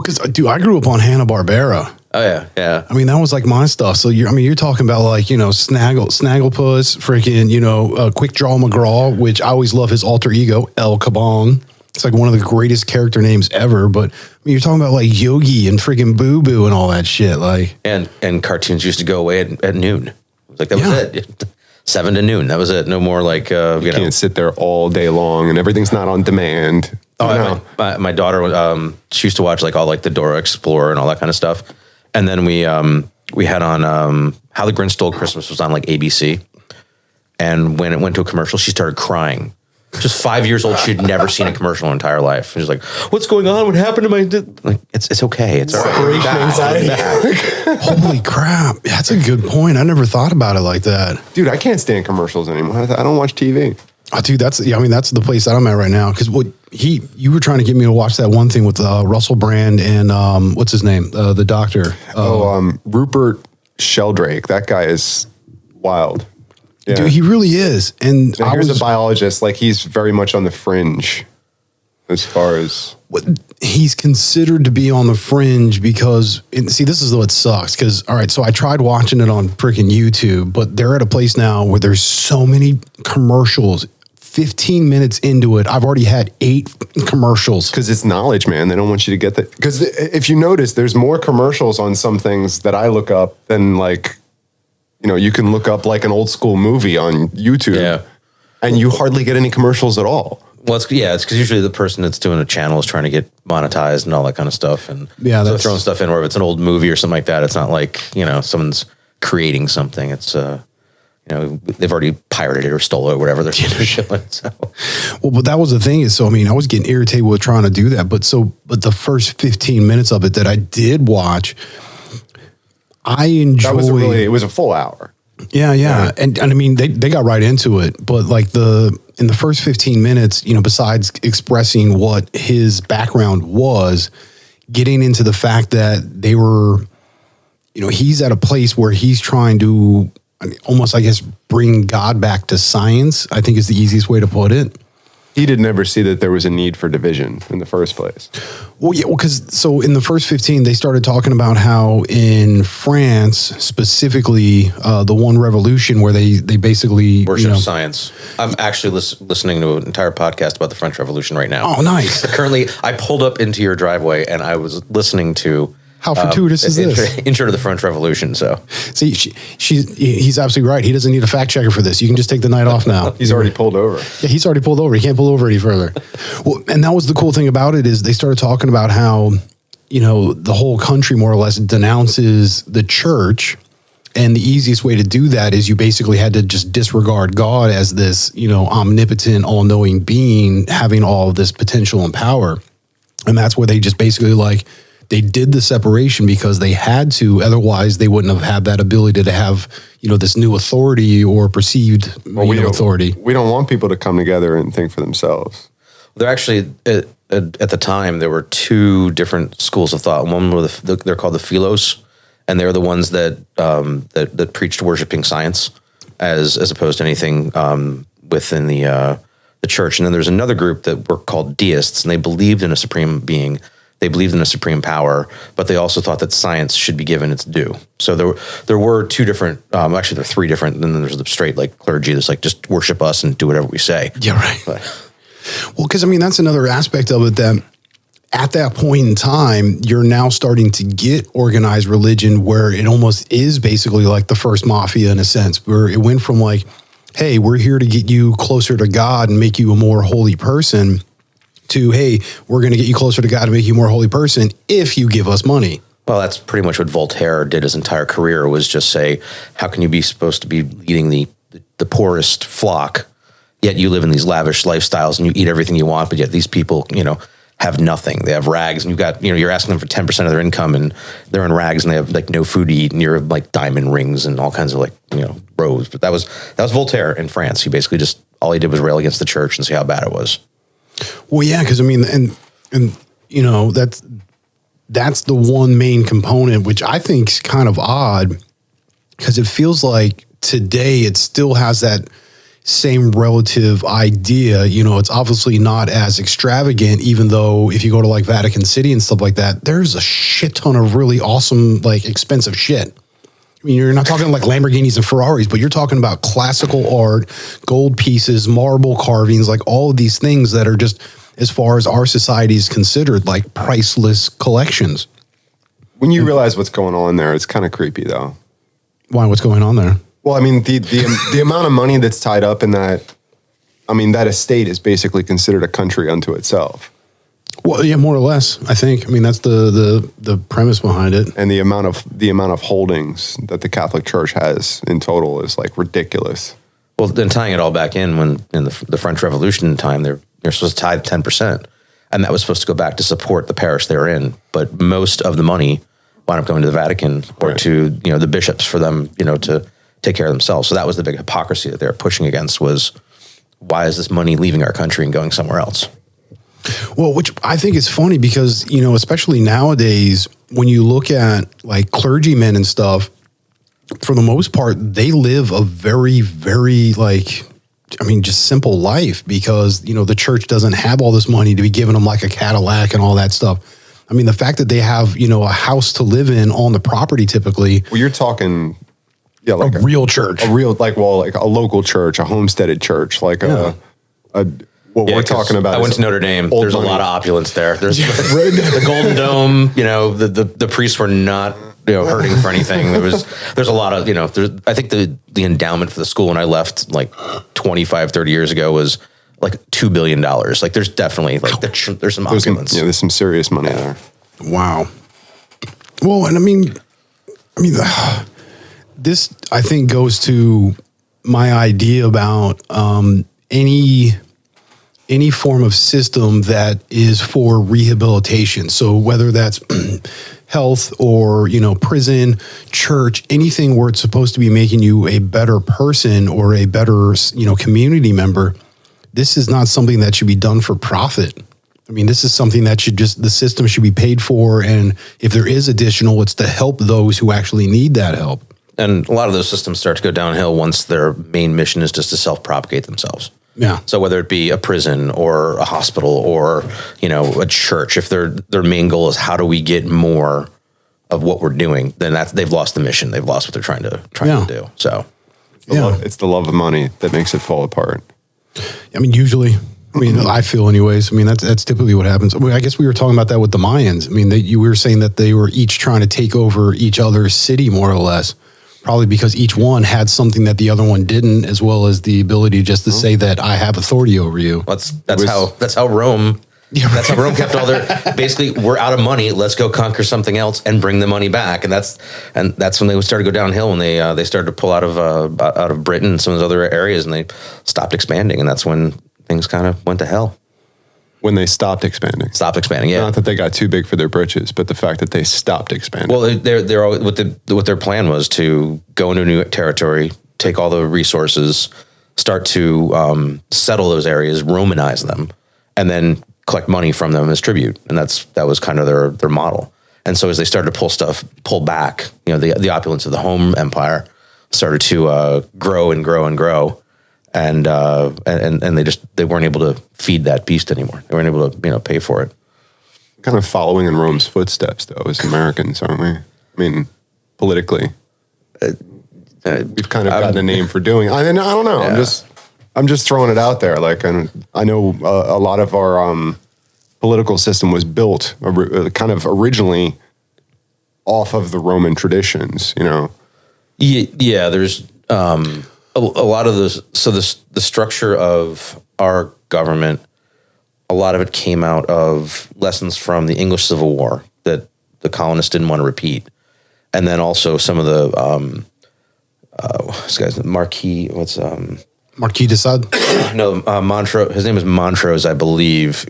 because, dude, I grew up on Hanna-Barbera. Oh, yeah, yeah. I mean, that was like my stuff. So, you're talking about like, Snagglepuss, freaking, Quick Draw McGraw, which I always love his alter ego, El Kabong. It's like one of the greatest character names ever. But I mean, you're talking about like Yogi and freaking Boo Boo and all that shit. Like, and cartoons used to go away at noon. Like that was it. 7 to noon. That was it. No more like you can't sit there all day long and everything's not on demand. Oh, my daughter she used to watch like all like the Dora Explorer and all that kind of stuff. And then we had on How the Grinch Stole Christmas was on like ABC. And when it went to a commercial, she started crying. Just 5 years old, she'd never seen a commercial in her entire life. She was like, "What's going on? What happened to my?" Like, it's okay. It's all right. holy crap! That's a good point. I never thought about it like that, dude. I can't stand commercials anymore. I don't watch TV. Oh, dude, that's the place that I'm at right now. Because you were trying to get me to watch that one thing with Russell Brand and what's his name, the doctor. Rupert Sheldrake. That guy is wild. Yeah. Dude, he really is. And here's a biologist, like he's very much on the fringe as far as he's considered to be on the fringe because, and see, this is what sucks. Because, all right, so I tried watching it on freaking YouTube, but they're at a place now where there's so many commercials. 15 minutes into it, I've already had 8 commercials. Because it's knowledge, man. They don't want you to get that. Because if you notice, there's more commercials on some things that I look up than like, you know, you can look up like an old school movie on YouTube, and you hardly get any commercials at all. Well, it's because usually the person that's doing a channel is trying to get monetized and all that kind of stuff, and so they're throwing stuff in. Or if it's an old movie or something like that, it's not like, you know, someone's creating something. It's you know, they've already pirated it or stole it or whatever they're doing. So. Well, but that was the thing is, so I mean, I was getting irritated with trying to do that, but the first 15 minutes of it that I did watch, I enjoyed. That was it was a full hour. Yeah. And I mean, they got right into it, but like in the first 15 minutes, you know, besides expressing what his background was, getting into the fact that they were, you know, he's at a place where he's trying to almost, I guess, bring God back to science, I think is the easiest way to put it. He did never see that there was a need for division in the first place. Well, yeah, because so in the first 15, they started talking about how in France, specifically, the one revolution where they basically worship science. I'm actually listening to an entire podcast about the French Revolution right now. Oh, nice. Currently, I pulled up into your driveway and I was listening to how fortuitous is this? Intro to the French Revolution. So, see, he's absolutely right. He doesn't need a fact checker for this. You can just take the night off now. He's already pulled over. Yeah, he's already pulled over. He can't pull over any further. Well, and that was the cool thing about it is they started talking about how, you know, the whole country more or less denounces the church. And the easiest way to do that is you basically had to just disregard God as this, you know, omnipotent, all-knowing being having all of this potential and power. And that's where they just basically like, they did the separation because they had to. Otherwise, they wouldn't have had that ability to have, you know, this new authority or perceived authority. We don't want people to come together and think for themselves. They're actually, at the time, there were 2 different schools of thought. One were they're called the Philos, and they're the ones that that preached worshiping science as opposed to anything within the church. And then there's another group that were called deists, and they believed in a supreme being. They believed in a supreme power, but they also thought that science should be given its due. So there were 2 different, actually there are 3 different, and then there's the straight like clergy that's like, just worship us and do whatever we say. Yeah, right. Well, because I mean, that's another aspect of it that at that point in time, you're now starting to get organized religion where it almost is basically like the first mafia in a sense, where it went from like, hey, we're here to get you closer to God and make you a more holy person, to, hey, we're going to get you closer to God and make you a more holy person if you give us money. Well, that's pretty much what Voltaire did his entire career, was just say, how can you be supposed to be leading the poorest flock, yet you live in these lavish lifestyles and you eat everything you want, but yet these people, you know, have nothing. They have rags, and you've got, you know, you're asking them for 10% of their income and they're in rags and they have like no food to eat, and you're like diamond rings and all kinds of like, you know, robes. But that was Voltaire in France. He basically just, all he did was rail against the church and see how bad it was. Well, yeah, because I mean, and you know, that's the one main component, which I think is kind of odd, because it feels like today it still has that same relative idea. You know, it's obviously not as extravagant, even though if you go to like Vatican City and stuff like that, there's a shit ton of really awesome, like expensive shit. I mean, you're not talking like Lamborghinis and Ferraris, but you're talking about classical art, gold pieces, marble carvings, like all of these things that are just, as far as our society is considered, like priceless collections. When you realize what's going on there, it's kind of creepy, though. Why? What's going on there? Well, I mean, the amount of money that's tied up in that, I mean, that estate is basically considered a country unto itself. Well, yeah, more or less, I think. I mean, that's the premise behind it. And the amount of holdings that the Catholic Church has in total is like ridiculous. Well, then tying it all back when in the French Revolution time, they're supposed to tithe 10%, and that was supposed to go back to support the parish they're in. But most of the money wound up going to the Vatican or to, you know, the bishops for them, you know, to take care of themselves. So that was the big hypocrisy that they were pushing against, was why is this money leaving our country and going somewhere else? Well, which I think is funny because, you know, especially nowadays, when you look at like clergymen and stuff, for the most part, they live a very, very like just simple life, because, the church doesn't have all this money to be giving them like a Cadillac and all that stuff. I mean, the fact that they have, a house to live in on the property typically. Well, you're talking, like a real church. A local church, a homesteaded church, like we're talking about. I went to Notre Dame. There's a lot of opulence there. There's the Golden Dome. The priests were not hurting for anything. There's a lot of I think the endowment for the school when I left like 25, 30 years ago was like $2 billion. Like there's definitely there's some opulence. There's some serious money there. Wow. Well, and I mean, this I think goes to my idea about any form of system that is for rehabilitation. So whether that's health or, prison, church, anything where it's supposed to be making you a better person or a better, community member, this is not something that should be done for profit. I mean, this is something that the system should be paid for. And if there is additional, it's to help those who actually need that help. And a lot of those systems start to go downhill once their main mission is just to self-propagate themselves. Yeah. So whether it be a prison or a hospital or, a church, if their main goal is how do we get more of what we're doing, then they've lost the mission. They've lost what they're trying to do. So it's the love of money that makes it fall apart. I mean, usually, I feel anyways. I mean, that's typically what happens. I guess we were talking about that with the Mayans. I mean, you were saying that they were each trying to take over each other's city, more or less. Probably because each one had something that the other one didn't, as well as the ability just to say that I have authority over you. That's how Rome. Yeah, that's how Rome kept all their. Basically, we're out of money. Let's go conquer something else and bring the money back. And that's when they started to go downhill. When they started to pull out of Britain and some of those other areas, and they stopped expanding. And that's when things kind of went to hell. When they stopped expanding. Yeah. Not that they got too big for their britches, but the fact that they stopped expanding. Well, they're what their plan was to go into a new territory, take all the resources, start to settle those areas, Romanize them, and then collect money from them as tribute. And that was kind of their model. And so as they started to pull back, the opulence of the home empire started to grow and grow and grow. And they weren't able to feed that beast anymore. They weren't able to pay for it. Kind of following in Rome's footsteps, though, as Americans, aren't we? I mean, politically, we've kind of gotten a name for doing. I don't know. Yeah. I'm just throwing it out there. Like, and I know a lot of our political system was built kind of originally off of the Roman traditions. Yeah. There's. A lot of this, so the structure of our government, a lot of it came out of lessons from the English Civil War that the colonists didn't want to repeat, and then also some of the this guy's Marquis. Marquis de Sade? No, Montrose. His name is Montrose, I believe.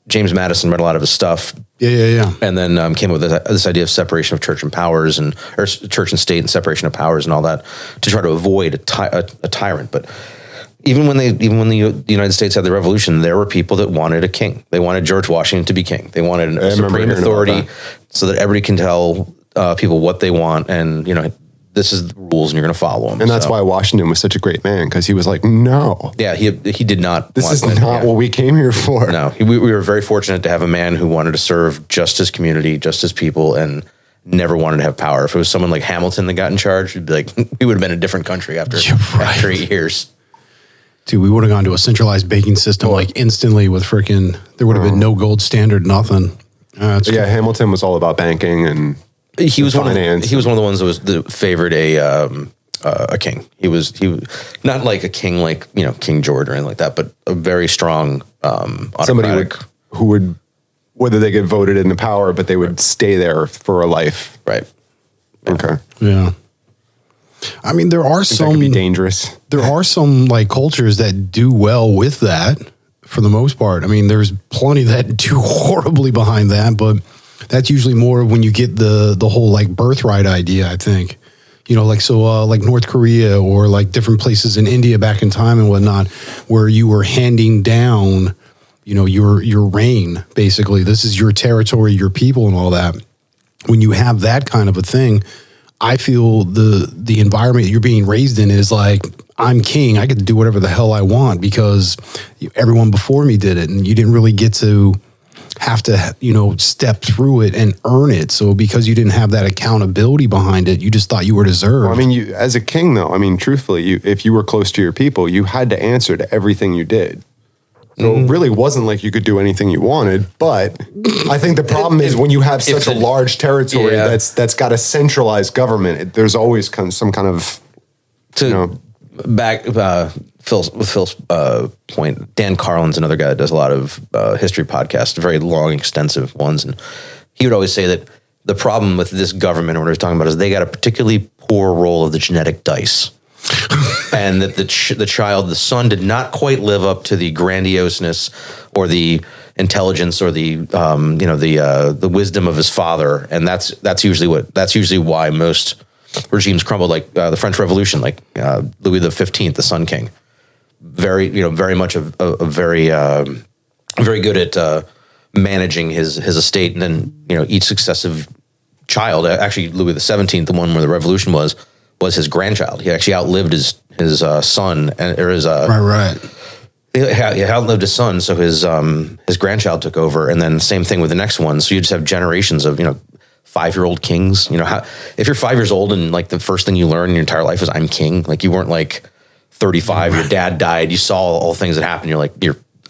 James Madison read a lot of his stuff. Yeah. And then came up with this idea of separation of church and powers, or church and state, and separation of powers, and all that, to try to avoid a tyrant. But even when the United States had the Revolution, there were people that wanted a king. They wanted George Washington to be king. They wanted a supreme authority, so that everybody can tell people what they want, and this is the rules, and you're going to follow them. And that's why Washington was such a great man, because he was like, no. Yeah, he did not. This is not what we came here for. No, we were very fortunate to have a man who wanted to serve just his community, just his people, and never wanted to have power. If it was someone like Hamilton that got in charge, we'd be like, we would have been a different country after 8 years. Dude, we would have gone to a centralized banking system like instantly with there would have been no gold standard, nothing. Cool. Hamilton was all about banking and he was finance. He was one of the ones that favored a king. He was not like a king like King George or anything like that, but a very strong autocratic. Somebody who would whether they get voted into power, but they would stay there for a life. Right. Yeah. Okay. Yeah. I mean, there are some that could be dangerous. There are some like cultures that do well with that for the most part. I mean, there's plenty that do horribly behind that, but that's usually more when you get the whole like birthright idea, I think. Like North Korea or like different places in India back in time and whatnot, where you were handing down, your reign, basically. This is your territory, your people and all that. When you have that kind of a thing, I feel the environment you're being raised in is like, I'm king. I get to do whatever the hell I want because everyone before me did it, and you didn't really get to have to, step through it and earn it. So because you didn't have that accountability behind it, you just thought you were deserved. Well, I mean, you, as a king, though, I mean, truthfully, if you were close to your people, you had to answer to everything you did. So it really wasn't like you could do anything you wanted. But I think the problem is when you have such a large territory that's got a centralized government, there's always some kind of, back Phil's point. Dan Carlin's another guy that does a lot of history podcasts, very long, extensive ones, and he would always say that the problem with this government, or what he's talking about, is they got a particularly poor roll of the genetic dice. And that the son did not quite live up to the grandioseness or the intelligence or the wisdom of his father, and that's usually why most regimes crumbled, like the French Revolution, like Louis XV, the Sun King, very much a very good at managing his estate, and then each successive child, actually Louis XVII, the one where the revolution was his grandchild. He actually outlived his son, or his right. He outlived his son, so his grandchild took over, and then same thing with the next one. So you just have generations of 5-year-old kings. If you're 5 years old and like the first thing you learn in your entire life is I'm king, like you weren't like 35, your dad died, you saw all the things that happened. You're like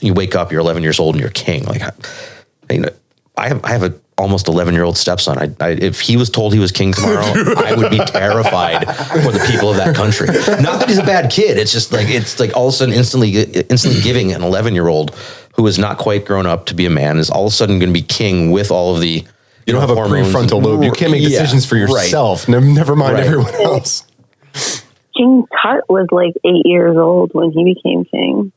you wake up, you're 11 years old and you're king. Like I have a almost 11-year-old stepson. If he was told he was king tomorrow, I would be terrified for the people of that country. Not that he's a bad kid. It's like all of a sudden instantly giving an 11-year-old who is not quite grown up to be a man is all of a sudden going to be king with all of the. You don't have a prefrontal lobe. You can't make decisions for yourself. Right. Never mind everyone else. King Tut was like 8 years old when he became king.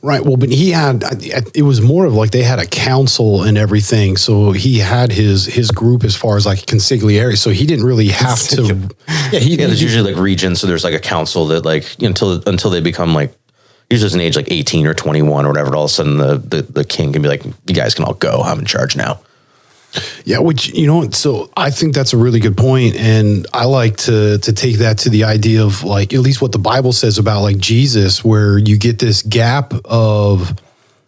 Right. Well, but it was more of like they had a council and everything. So he had his group as far as like consigliere. So he didn't really have to. There's usually like regions. So there's like a council that like until they become like, usually there's an age like 18 or 21 or whatever. All of a sudden the king can be like, you guys can all go. I'm in charge now. Yeah, which, so I think that's a really good point. And I like to take that to the idea of like, at least what the Bible says about like Jesus, where you get this gap of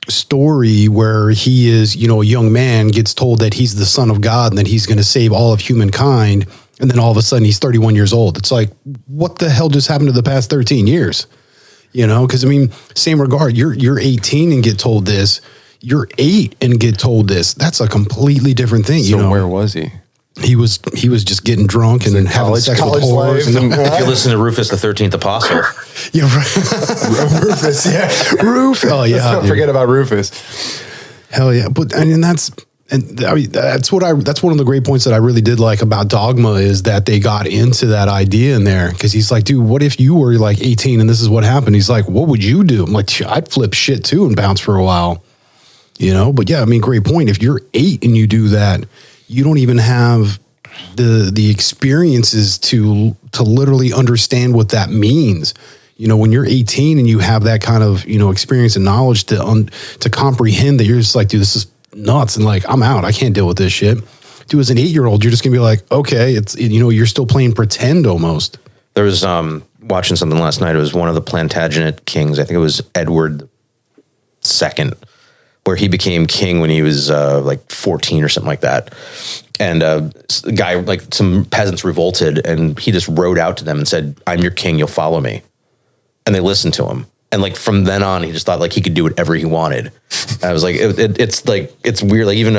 story where he is, a young man gets told that he's the son of God and that he's going to save all of humankind. And then all of a sudden he's 31 years old. It's like, what the hell just happened to the past 13 years? Because I mean, same regard, you're 18 and get told this. You're 8 and get told this. That's a completely different thing. So where was he? He was just getting drunk and having sex with whores. If you listen to Rufus the 13th Apostle. Yeah, right. Rufus, yeah. Rufus. Oh, yeah. Let's not forget about Rufus. Hell yeah. But I mean, that's one of the great points that I really did like about Dogma is that they got into that idea in there. Because he's like, dude, what if you were like 18 and this is what happened? He's like, what would you do? I'm like, I'd flip shit too and bounce for a while. But yeah, I mean, great point. If you're 8 and you do that, you don't even have the experiences to literally understand what that means. When you're 18 and you have that kind of, experience and knowledge to comprehend that, you're just like, dude, this is nuts. And like, I'm out. I can't deal with this shit. Dude, as an 8-year-old, you're just gonna be like, okay, it's, you're still playing pretend almost. There was, watching something last night. It was one of the Plantagenet kings. I think it was Edward II, where he became king when he was like 14 or something like that. And a guy, like some peasants revolted, and he just rode out to them and said, I'm your king, you'll follow me. And they listened to him. And like from then on, he just thought like he could do whatever he wanted. And I was like, it's weird. Like even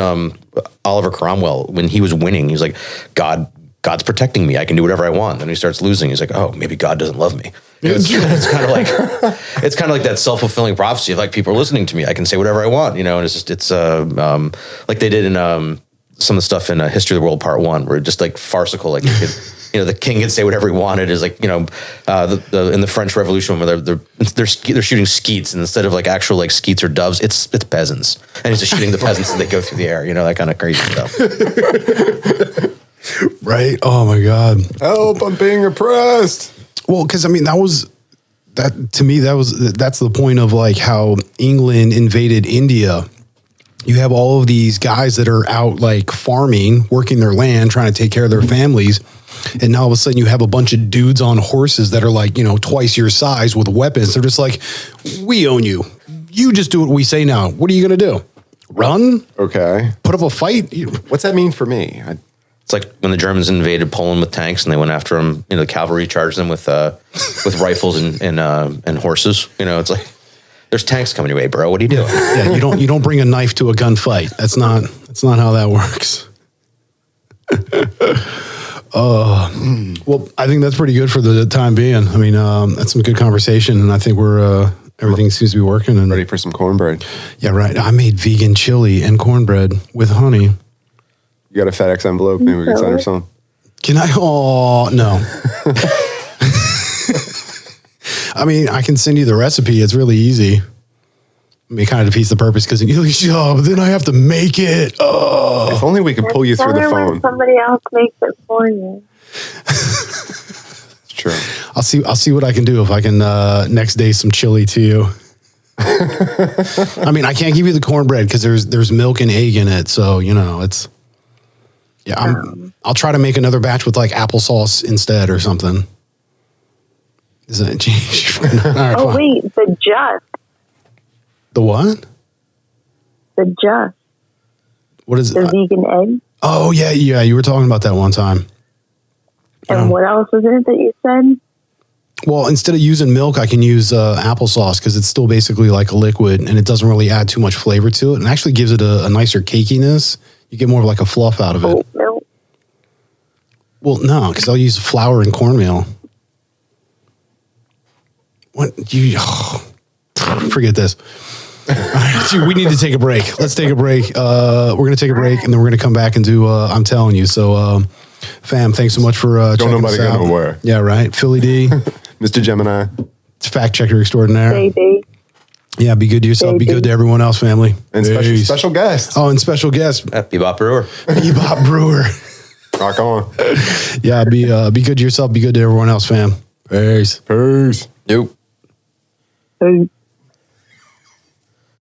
Oliver Cromwell, when he was winning, he was like, God's protecting me. I can do whatever I want. Then he starts losing. He's like, oh, maybe God doesn't love me. It's kind of like that self-fulfilling prophecy of like, people are listening to me. I can say whatever I want, and it's like they did in some of the stuff in History of the World Part 1, where just like farcical, like the king could say whatever he wanted. Is like in the French Revolution where they're shooting skeets, and instead of like actual like skeets or doves, it's peasants, and he's just shooting the peasants as they go through the air. That kind of crazy stuff. Right? Oh my God! Help! I'm being oppressed. Well, because I mean, that's the point of like how England invaded India, you have all of these guys that are out like farming, working their land, trying to take care of their families. And now all of a sudden you have a bunch of dudes on horses that are like, twice your size with weapons. They're just like, we own you. You just do what we say now. What are you going to do? Run? Okay. Put up a fight? What's that mean for me? It's like when the Germans invaded Poland with tanks and they went after them. The cavalry charged them with rifles and horses. It's like, there's tanks coming your way, bro. What are you doing? Yeah, you don't bring a knife to a gunfight. That's not how that works. Well, I think that's pretty good for the time being. I mean, that's some good conversation, and I think we're everything seems to be working. And Ready for some cornbread. Yeah, right. I made vegan chili and cornbread with honey. You got a FedEx envelope? Maybe we can send her some. Can I? Oh, no. I mean, I can send you the recipe. It's really easy. I mean, it kind of defeats the purpose because you're like, but then I have to make it. Oh. If only we could pull you through the phone. Somebody else makes it for you. It's true. I'll see what I can do if I can next day some chili to you. I mean, I can't give you the cornbread because there's milk and egg in it, so it's. Yeah, I'll try to make another batch with like applesauce instead or something. Is that change? Right, fine. Wait, the just. The what? The just. What is the vegan egg? Oh yeah. You were talking about that one time. And what else was in it that you said? Well, instead of using milk, I can use applesauce because it's still basically like a liquid and it doesn't really add too much flavor to it and actually gives it a nicer cakiness. You get more of like a fluff out of it. Milk? Well, no, because I'll use flour and cornmeal. What forget this. We need to take a break. Let's take a break. We're going to take a break and then we're going to come back and do I'm telling you. So, fam, thanks so much for checking us out. Go nowhere. Yeah, right. Philly D. Mr. Gemini. It's fact checker extraordinaire. Baby. Yeah, be good to yourself. Be good to everyone else, family. And special guest. Oh, and special guest. Beebop Brewer. Beebop Brewer. Rock on. Yeah, be good to yourself. Be good to everyone else, fam. Peace. Peace. Nope. Peace.